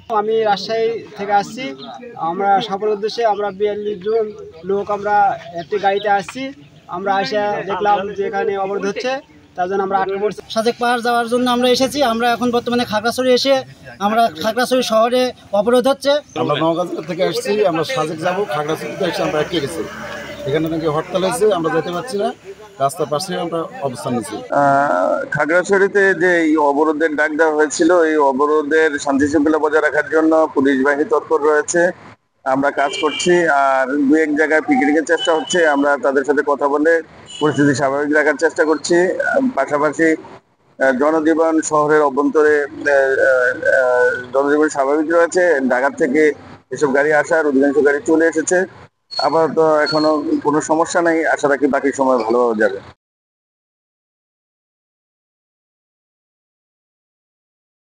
আমি রাজশাহী থেকে আসছি। আমরা সফর উদ্দেশ্যে আমরা ৪২ জন লোক আমরা একটি গাড়িতে আসছি। আমরা এসে দেখলাম যে এখানে অবরোধ হচ্ছে, তার জন্য আমরা আটকে পড়ছি। সাজেক পাহাড় যাওয়ার জন্য আমরা এসেছি। আমরা এখন বর্তমানে খাগড়াছড়ি এসে আমরা খাগড়াছড়ি শহরে অবরোধ হচ্ছে। আমরা নওগাঁ থেকে আসছি, আমরা সাজেক যাবো, খাগড়াছড়িতে এসে আমরা আটকে গেছি। এখানে নাকি হরতাল হয়েছে, আমরা যেতে পারছি না, রাস্তার পাশে আমরা অবস্থান নিচ্ছি। খাগড়াছড়িতে যে এই অবরোধের ডাক দেওয়া হয়েছিল, এই অবরোধের শান্তি শৃঙ্খলা বজায় রাখার জন্য পুলিশ বাহিনী তৎপর রয়েছে। আমরা কাজ করছি, আর দু এক জায়গায় পিকেটিং এর চেষ্টা হচ্ছে। আমরা তাদের সাথে কথা বলে পরিস্থিতি স্বাভাবিক রাখার চেষ্টা করছি। পাশাপাশি জনজীবন শহরের অভ্যন্তরে জনজীবন স্বাভাবিক রয়েছে। ঢাকা থেকে এসব গাড়ি আসার অধিকাংশ গাড়ি চলে এসেছে। আপাতত এখনো কোনো সমস্যা নেই, আশা রাখি বাকি সময় ভালোভাবে যাবে।